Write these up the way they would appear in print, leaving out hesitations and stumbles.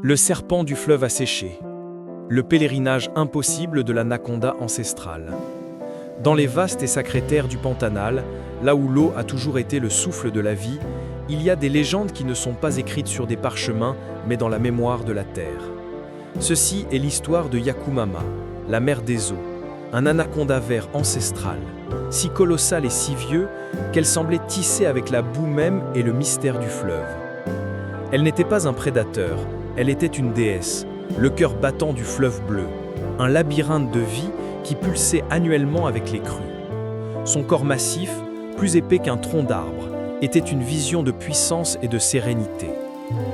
Le serpent du fleuve a séché. Le pèlerinage impossible de l'anaconda ancestrale. Dans les vastes et sacrées terres du Pantanal, là où l'eau a toujours été le souffle de la vie, il y a des légendes qui ne sont pas écrites sur des parchemins, mais dans la mémoire de la terre. Ceci est l'histoire de Yakumama, la mère des eaux, un anaconda vert ancestral, si colossal et si vieux qu'elle semblait tissée avec la boue même et le mystère du fleuve. Elle n'était pas un prédateur, elle était une déesse, le cœur battant du fleuve bleu, un labyrinthe de vie qui pulsait annuellement avec les crues. Son corps massif, plus épais qu'un tronc d'arbre, était une vision de puissance et de sérénité.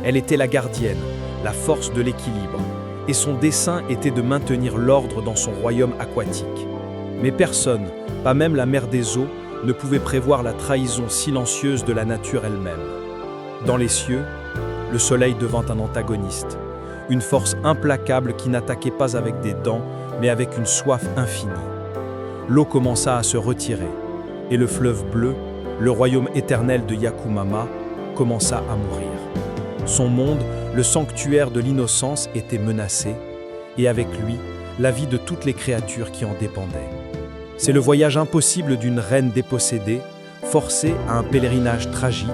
Elle était la gardienne, la force de l'équilibre, et son dessein était de maintenir l'ordre dans son royaume aquatique. Mais personne, pas même la mère des eaux, ne pouvait prévoir la trahison silencieuse de la nature elle-même. Dans les cieux, le soleil devint un antagoniste, une force implacable qui n'attaquait pas avec des dents, mais avec une soif infinie. L'eau commença à se retirer, et le fleuve bleu, le royaume éternel de Yakumama, commença à mourir. Son monde, le sanctuaire de l'innocence, était menacé, et avec lui, la vie de toutes les créatures qui en dépendaient. C'est le voyage impossible d'une reine dépossédée, forcée à un pèlerinage tragique,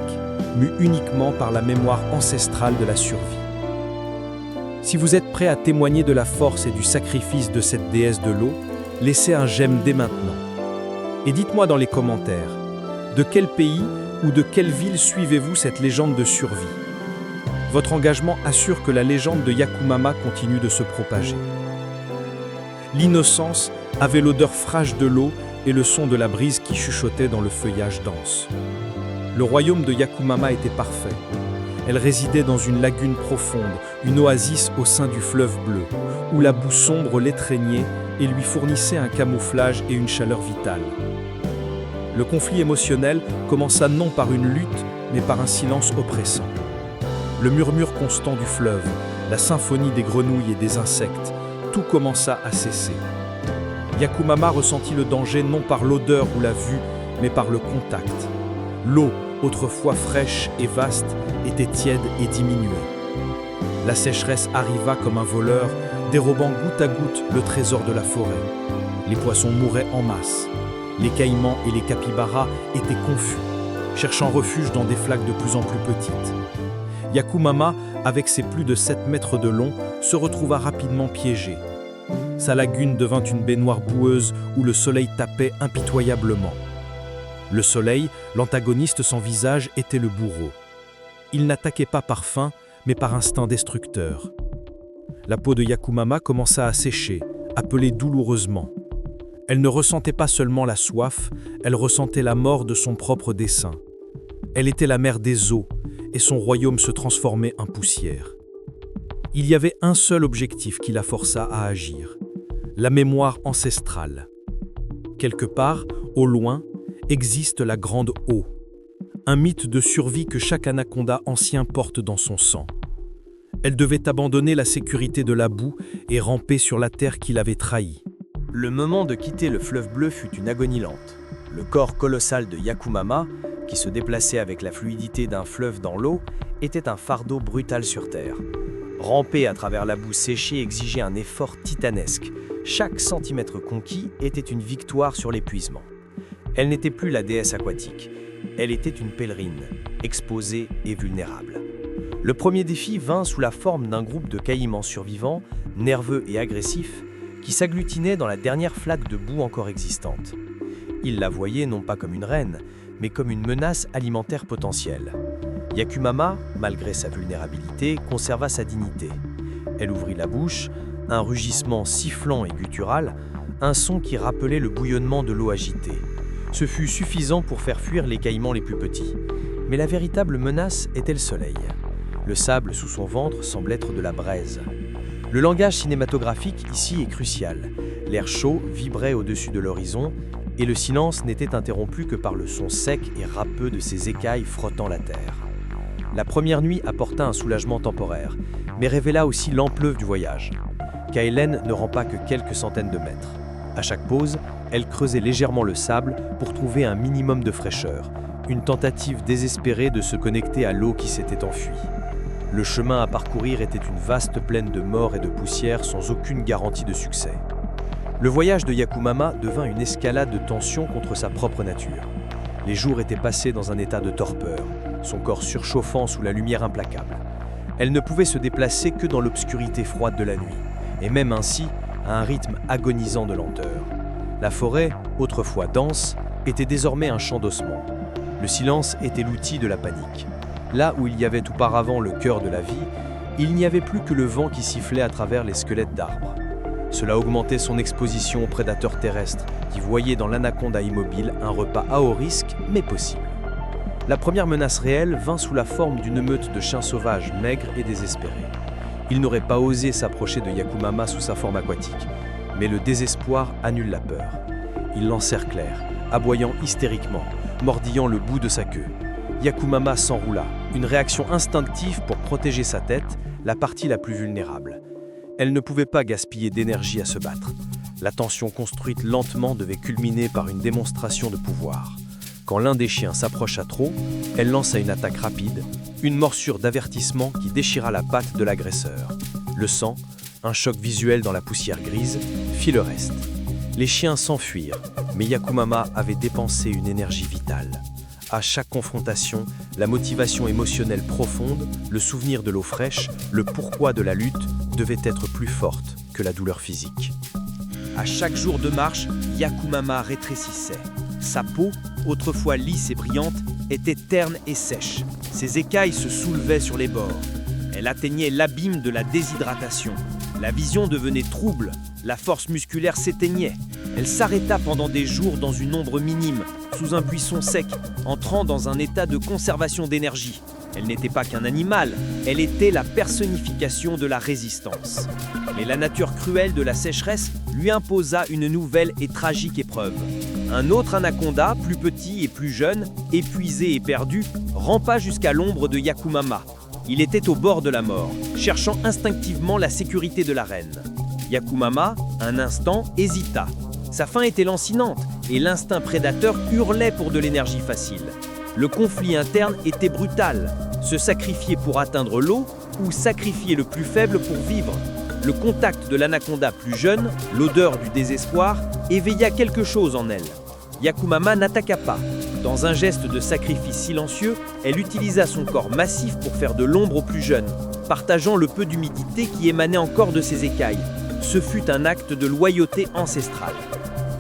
mue uniquement par la mémoire ancestrale de la survie. Si vous êtes prêt à témoigner de la force et du sacrifice de cette déesse de l'eau, laissez un j'aime dès maintenant. Et dites-moi dans les commentaires, de quel pays ou de quelle ville suivez-vous cette légende de survie? Votre engagement assure que la légende de Yakumama continue de se propager. L'innocence avait l'odeur fraîche de l'eau et le son de la brise qui chuchotait dans le feuillage dense. Le royaume de Yakumama était parfait. Elle résidait dans une lagune profonde, une oasis au sein du fleuve bleu, où la boue sombre l'étreignait et lui fournissait un camouflage et une chaleur vitale. Le conflit émotionnel commença non par une lutte, mais par un silence oppressant. Le murmure constant du fleuve, la symphonie des grenouilles et des insectes, tout commença à cesser. Yakumama ressentit le danger non par l'odeur ou la vue, mais par le contact. L'eau, autrefois fraîche et vaste, était tiède et diminuée. La sécheresse arriva comme un voleur, dérobant goutte à goutte le trésor de la forêt. Les poissons mouraient en masse. Les caïmans et les capybaras étaient confus, cherchant refuge dans des flaques de plus en plus petites. Yakumama, avec ses plus de 7 mètres de long, se retrouva rapidement piégé. Sa lagune devint une baignoire boueuse où le soleil tapait impitoyablement. Le soleil, l'antagoniste sans visage, était le bourreau. Il n'attaquait pas par faim, mais par instinct destructeur. La peau de Yakumama commença à sécher, à peler douloureusement. Elle ne ressentait pas seulement la soif, elle ressentait la mort de son propre dessein. Elle était la mère des eaux, et son royaume se transformait en poussière. Il y avait un seul objectif qui la força à agir, la mémoire ancestrale. Quelque part, au loin, existe la grande eau, un mythe de survie que chaque anaconda ancien porte dans son sang. Elle devait abandonner la sécurité de la boue et ramper sur la terre qui l'avait trahie. Le moment de quitter le fleuve bleu fut une agonie lente. Le corps colossal de Yakumama, qui se déplaçait avec la fluidité d'un fleuve dans l'eau, était un fardeau brutal sur terre. Ramper à travers la boue séchée exigeait un effort titanesque. Chaque centimètre conquis était une victoire sur l'épuisement. Elle n'était plus la déesse aquatique. Elle était une pèlerine, exposée et vulnérable. Le premier défi vint sous la forme d'un groupe de caïmans survivants, nerveux et agressifs, qui s'agglutinaient dans la dernière flaque de boue encore existante. Ils la voyaient non pas comme une reine, mais comme une menace alimentaire potentielle. Yakumama, malgré sa vulnérabilité, conserva sa dignité. Elle ouvrit la bouche, un rugissement sifflant et guttural, un son qui rappelait le bouillonnement de l'eau agitée. Ce fut suffisant pour faire fuir les caïmans les plus petits. Mais la véritable menace était le soleil. Le sable sous son ventre semble être de la braise. Le langage cinématographique ici est crucial. L'air chaud vibrait au-dessus de l'horizon et le silence n'était interrompu que par le son sec et râpeux de ses écailles frottant la terre. La première nuit apporta un soulagement temporaire, mais révéla aussi l'ampleur du voyage. Kaelen ne rampa que quelques centaines de mètres. À chaque pause, elle creusait légèrement le sable pour trouver un minimum de fraîcheur, une tentative désespérée de se connecter à l'eau qui s'était enfuie. Le chemin à parcourir était une vaste plaine de morts et de poussière sans aucune garantie de succès. Le voyage de Yakumama devint une escalade de tension contre sa propre nature. Les jours étaient passés dans un état de torpeur, son corps surchauffant sous la lumière implacable. Elle ne pouvait se déplacer que dans l'obscurité froide de la nuit, et même ainsi, à un rythme agonisant de lenteur. La forêt, autrefois dense, était désormais un champ d'ossements. Le silence était l'outil de la panique. Là où il y avait auparavant le cœur de la vie, il n'y avait plus que le vent qui sifflait à travers les squelettes d'arbres. Cela augmentait son exposition aux prédateurs terrestres qui voyaient dans l'anaconda immobile un repas à haut risque, mais possible. La première menace réelle vint sous la forme d'une meute de chiens sauvages maigres et désespérés. Ils n'auraient pas osé s'approcher de Yakumama sous sa forme aquatique, mais le désespoir annule la peur. Ils l'encerclèrent, aboyant hystériquement, mordillant le bout de sa queue. Yakumama s'enroula, une réaction instinctive pour protéger sa tête, la partie la plus vulnérable. Elle ne pouvait pas gaspiller d'énergie à se battre. La tension construite lentement devait culminer par une démonstration de pouvoir. Quand l'un des chiens s'approcha trop, elle lança une attaque rapide, une morsure d'avertissement qui déchira la patte de l'agresseur. Le sang, un choc visuel dans la poussière grise, fit le reste. Les chiens s'enfuirent, mais Yakumama avait dépensé une énergie vitale. À chaque confrontation, la motivation émotionnelle profonde, le souvenir de l'eau fraîche, le pourquoi de la lutte devait être plus forte que la douleur physique. À chaque jour de marche, Yakumama rétrécissait. Sa peau, autrefois lisse et brillante, était terne et sèche. Ses écailles se soulevaient sur les bords. Elle atteignait l'abîme de la déshydratation. La vision devenait trouble, la force musculaire s'éteignait. Elle s'arrêta pendant des jours dans une ombre minime, sous un buisson sec, entrant dans un état de conservation d'énergie. Elle n'était pas qu'un animal, elle était la personnification de la résistance. Mais la nature cruelle de la sécheresse lui imposa une nouvelle et tragique épreuve. Un autre anaconda, plus petit et plus jeune, épuisé et perdu, rampa jusqu'à l'ombre de Yakumama. Il était au bord de la mort, cherchant instinctivement la sécurité de la reine. Yakumama, un instant, hésita. Sa faim était lancinante et l'instinct prédateur hurlait pour de l'énergie facile. Le conflit interne était brutal. Se sacrifier pour atteindre l'eau ou sacrifier le plus faible pour vivre. Le contact de l'anaconda plus jeune, l'odeur du désespoir, éveilla quelque chose en elle. Yakumama n'attaqua pas. Dans un geste de sacrifice silencieux, elle utilisa son corps massif pour faire de l'ombre au plus jeune, partageant le peu d'humidité qui émanait encore de ses écailles. Ce fut un acte de loyauté ancestrale.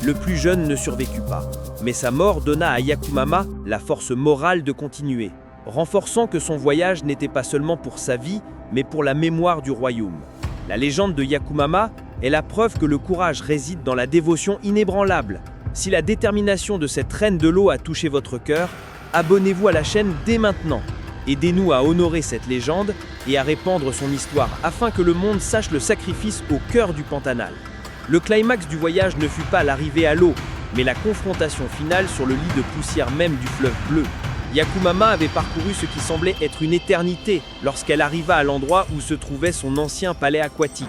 Le plus jeune ne survécut pas, mais sa mort donna à Yakumama la force morale de continuer, renforçant que son voyage n'était pas seulement pour sa vie, mais pour la mémoire du royaume. La légende de Yakumama est la preuve que le courage réside dans la dévotion inébranlable. Si la détermination de cette reine de l'eau a touché votre cœur, abonnez-vous à la chaîne dès maintenant. Aidez-nous à honorer cette légende et à répandre son histoire afin que le monde sache le sacrifice au cœur du Pantanal. Le climax du voyage ne fut pas l'arrivée à l'eau, mais la confrontation finale sur le lit de poussière même du fleuve bleu. Yakumama avait parcouru ce qui semblait être une éternité lorsqu'elle arriva à l'endroit où se trouvait son ancien palais aquatique.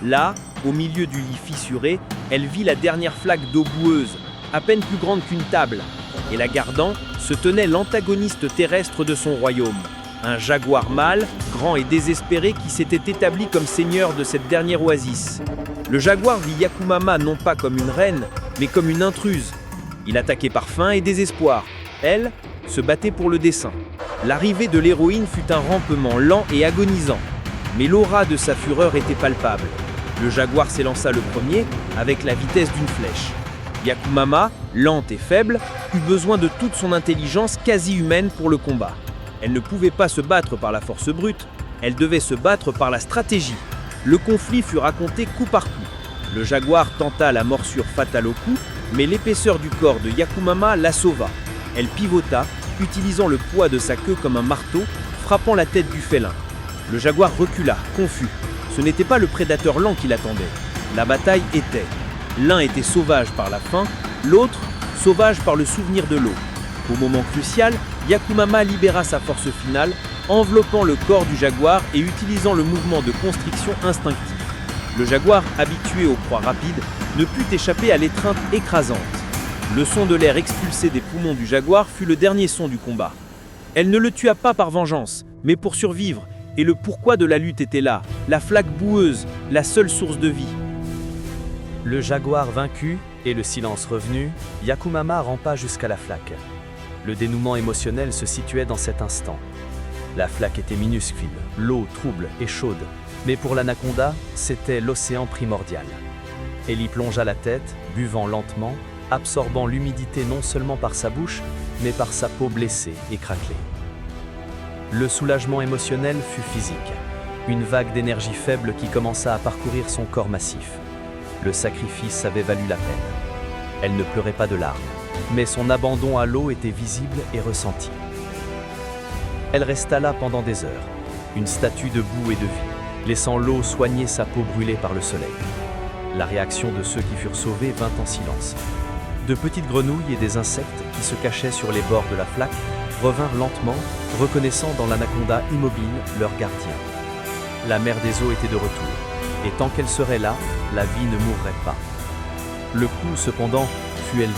Là, au milieu du lit fissuré, elle vit la dernière flaque d'eau boueuse, à peine plus grande qu'une table, et la gardant se tenait l'antagoniste terrestre de son royaume. Un jaguar mâle, grand et désespéré qui s'était établi comme seigneur de cette dernière oasis. Le jaguar vit Yakumama non pas comme une reine, mais comme une intruse. Il attaquait par faim et désespoir. Elle se battait pour le dessein. L'arrivée de l'héroïne fut un rampement lent et agonisant, mais l'aura de sa fureur était palpable. Le jaguar s'élança le premier avec la vitesse d'une flèche. Yakumama, lente et faible, eut besoin de toute son intelligence quasi humaine pour le combat. Elle ne pouvait pas se battre par la force brute, elle devait se battre par la stratégie. Le conflit fut raconté coup par coup. Le jaguar tenta la morsure fatale au cou, mais l'épaisseur du corps de Yakumama la sauva. Elle pivota, utilisant le poids de sa queue comme un marteau, frappant la tête du félin. Le jaguar recula, confus. Ce n'était pas le prédateur lent qui l'attendait. La bataille était. L'un était sauvage par la faim, l'autre sauvage par le souvenir de l'eau. Au moment crucial, Yakumama libéra sa force finale, enveloppant le corps du jaguar et utilisant le mouvement de constriction instinctif. Le jaguar, habitué aux proies rapides, ne put échapper à l'étreinte écrasante. Le son de l'air expulsé des poumons du jaguar fut le dernier son du combat. Elle ne le tua pas par vengeance, mais pour survivre, Et le pourquoi de la lutte était là, la flaque boueuse, la seule source de vie. Le jaguar vaincu et le silence revenu, Yakumama rampa jusqu'à la flaque. Le dénouement émotionnel se situait dans cet instant. La flaque était minuscule, l'eau trouble et chaude, mais pour l'anaconda, c'était l'océan primordial. Elle y plongea la tête, buvant lentement, absorbant l'humidité non seulement par sa bouche, mais par sa peau blessée et craquelée. Le soulagement émotionnel fut physique, une vague d'énergie faible qui commença à parcourir son corps massif. Le sacrifice avait valu la peine. Elle ne pleurait pas de larmes, mais son abandon à l'eau était visible et ressenti. Elle resta là pendant des heures, une statue de boue et de vie, laissant l'eau soigner sa peau brûlée par le soleil. La réaction de ceux qui furent sauvés vint en silence. De petites grenouilles et des insectes qui se cachaient sur les bords de la flaque revinrent lentement, reconnaissant dans l'anaconda immobile leur gardien. La mère des eaux était de retour, et tant qu'elle serait là, la vie ne mourrait pas. Le coup, cependant, fut élevé.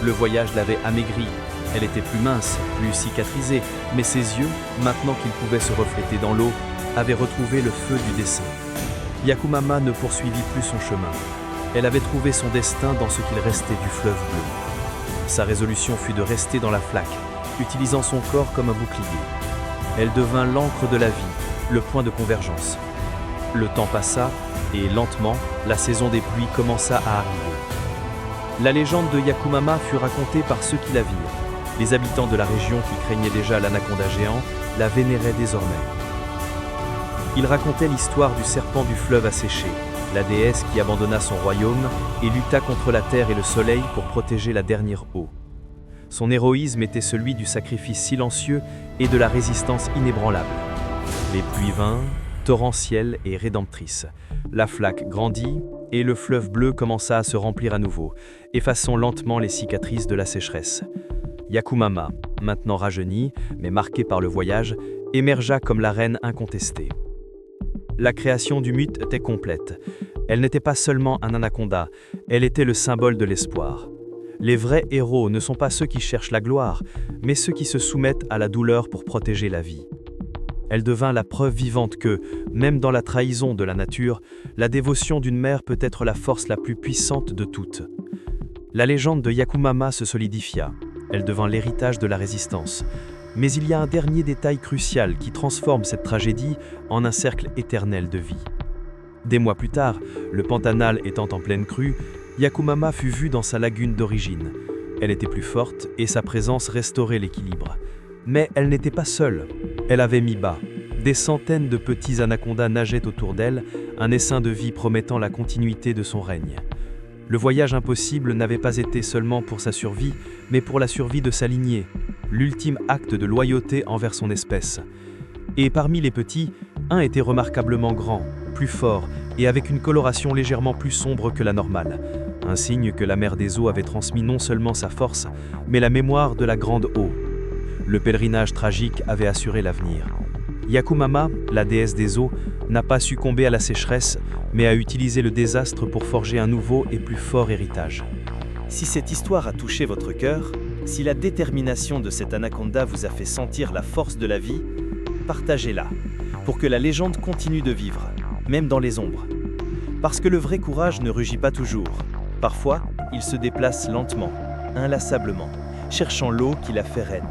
Le voyage l'avait amaigrie. Elle était plus mince, plus cicatrisée, mais ses yeux, maintenant qu'ils pouvaient se refléter dans l'eau, avaient retrouvé le feu du dessein. Yakumama ne poursuivit plus son chemin. Elle avait trouvé son destin dans ce qu'il restait du fleuve bleu. Sa résolution fut de rester dans la flaque, utilisant son corps comme un bouclier. Elle devint l'encre de la vie, le point de convergence. Le temps passa, et lentement, la saison des pluies commença à arriver. La légende de Yakumama fut racontée par ceux qui la virent. Les habitants de la région qui craignaient déjà l'anaconda géant la vénéraient désormais. Ils racontaient l'histoire du serpent du fleuve asséché, la déesse qui abandonna son royaume et lutta contre la terre et le soleil pour protéger la dernière eau. Son héroïsme était celui du sacrifice silencieux et de la résistance inébranlable. Les pluies vinrent, torrentielles et rédemptrices. La flaque grandit et le fleuve bleu commença à se remplir à nouveau, effaçant lentement les cicatrices de la sécheresse. Yakumama, maintenant rajeunie, mais marquée par le voyage, émergea comme la reine incontestée. La création du mythe était complète. Elle n'était pas seulement un anaconda, elle était le symbole de l'espoir. Les vrais héros ne sont pas ceux qui cherchent la gloire, mais ceux qui se soumettent à la douleur pour protéger la vie. Elle devint la preuve vivante que, même dans la trahison de la nature, la dévotion d'une mère peut être la force la plus puissante de toutes. La légende de Yakumama se solidifia. Elle devint l'héritage de la résistance. Mais il y a un dernier détail crucial qui transforme cette tragédie en un cercle éternel de vie. Des mois plus tard, le Pantanal étant en pleine crue, Yakumama fut vue dans sa lagune d'origine. Elle était plus forte et sa présence restaurait l'équilibre. Mais elle n'était pas seule. Elle avait mis bas. Des centaines de petits anacondas nageaient autour d'elle, un essaim de vie promettant la continuité de son règne. Le voyage impossible n'avait pas été seulement pour sa survie, mais pour la survie de sa lignée, l'ultime acte de loyauté envers son espèce. Et parmi les petits, un était remarquablement grand, plus fort et avec une coloration légèrement plus sombre que la normale. Un signe que la mère des eaux avait transmis non seulement sa force, mais la mémoire de la grande eau. Le pèlerinage tragique avait assuré l'avenir. Yakumama, la déesse des eaux, n'a pas succombé à la sécheresse, mais a utilisé le désastre pour forger un nouveau et plus fort héritage. Si cette histoire a touché votre cœur, si la détermination de cette anaconda vous a fait sentir la force de la vie, partagez-la, pour que la légende continue de vivre, même dans les ombres. Parce que le vrai courage ne rugit pas toujours. Parfois, il se déplace lentement, inlassablement, cherchant l'eau qui la fait reine.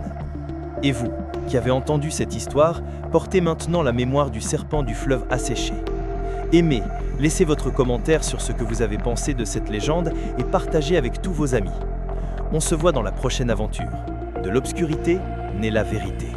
Et vous, qui avez entendu cette histoire, portez maintenant la mémoire du serpent du fleuve asséché. Aimez, laissez votre commentaire sur ce que vous avez pensé de cette légende et partagez avec tous vos amis. On se voit dans la prochaine aventure. De l'obscurité naît la vérité.